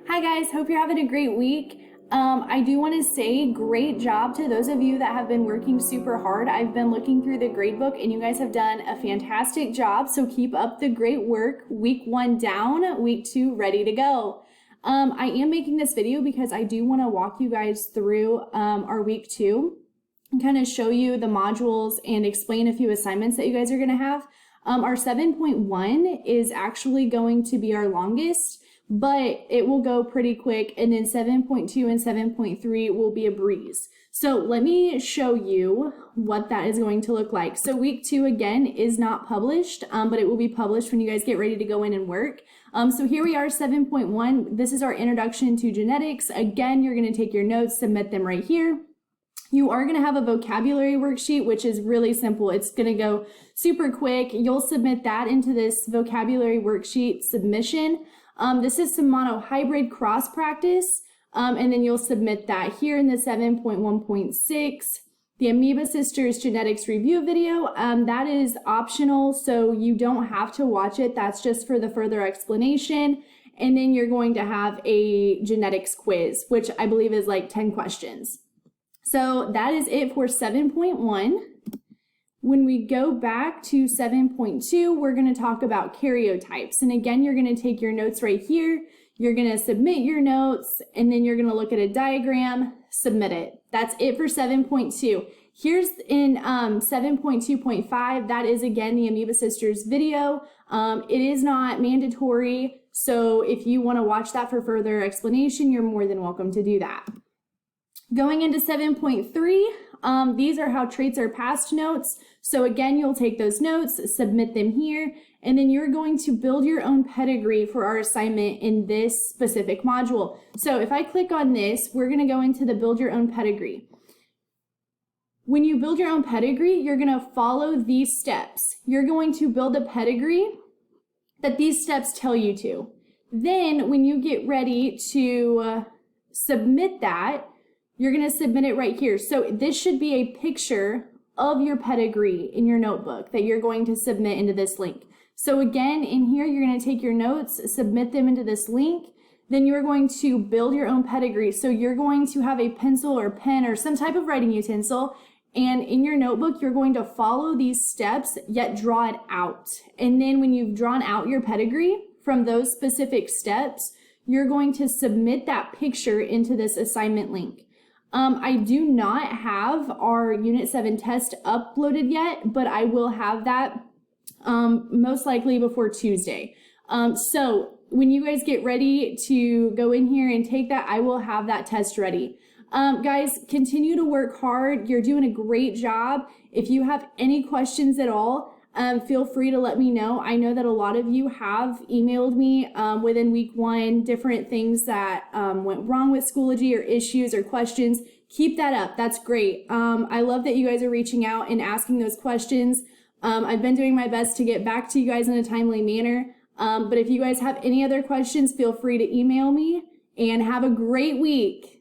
Hi guys, hope you're having a great week. I do want to say great job to those of you that have been working super hard. I've been looking through the gradebook and you guys have done a fantastic job, so keep up the great work. Week 1 down, week 2 ready to go. I am making this video because I do want to walk you guys through our week 2 and kind of show you the modules and explain a few assignments that you guys are going to have. Our 7.1 is actually going to be our longest, but it will go pretty quick, and then 7.2 and 7.3 will be a breeze. So let me show you what that is going to look like. So week 2 again is not published, but it will be published when you guys get ready to go in and work. So here we are, 7.1. This is our introduction to genetics. Again, you're going to take your notes, submit them right here. You are going to have a vocabulary worksheet, which is really simple. It's going to go super quick. You'll submit that into this vocabulary worksheet submission. This is some monohybrid cross practice, and then you'll submit that here in the 7.1.6. The Amoeba Sisters genetics review video, that is optional, so you don't have to watch it. That's just for the further explanation. And then you're going to have a genetics quiz, which I believe is like 10 questions. So that is it for 7.1. When we go back to 7.2, we're going to talk about karyotypes. And again, you're going to take your notes right here. You're going to submit your notes, and then you're going to look at a diagram, submit it. That's it for 7.2. Here's in 7.2.5, that is again the Amoeba Sisters video. It is not mandatory, so if you want to watch that for further explanation, you're more than welcome to do that. Going into 7.3, these are how traits are passed notes. So again, you'll take those notes, submit them here, and then you're going to build your own pedigree for our assignment in this specific module. So if I click on this, we're going to go into the build your own pedigree. When you build your own pedigree, you're going to follow these steps. You're going to build a pedigree that these steps tell you to. Then when you get ready to submit that, you're going to submit it right here. So this should be a picture of your pedigree in your notebook that you're going to submit into this link. So again, in here, you're going to take your notes, submit them into this link. Then you're going to build your own pedigree. So you're going to have a pencil or pen or some type of writing utensil. And in your notebook, you're going to follow these steps, yet draw it out. And then when you've drawn out your pedigree from those specific steps, you're going to submit that picture into this assignment link. I do not have our Unit 7 test uploaded yet, but I will have that most likely before Tuesday. So when you guys get ready to go in here and take that, I will have that test ready. Guys, continue to work hard. You're doing a great job. If you have any questions at all, feel free to let me know. I know that a lot of you have emailed me within week 1, different things that went wrong with Schoology or issues or questions. Keep that up. That's great. I love that you guys are reaching out and asking those questions. I've been doing my best to get back to you guys in a timely manner. But if you guys have any other questions, feel free to email me, and have a great week.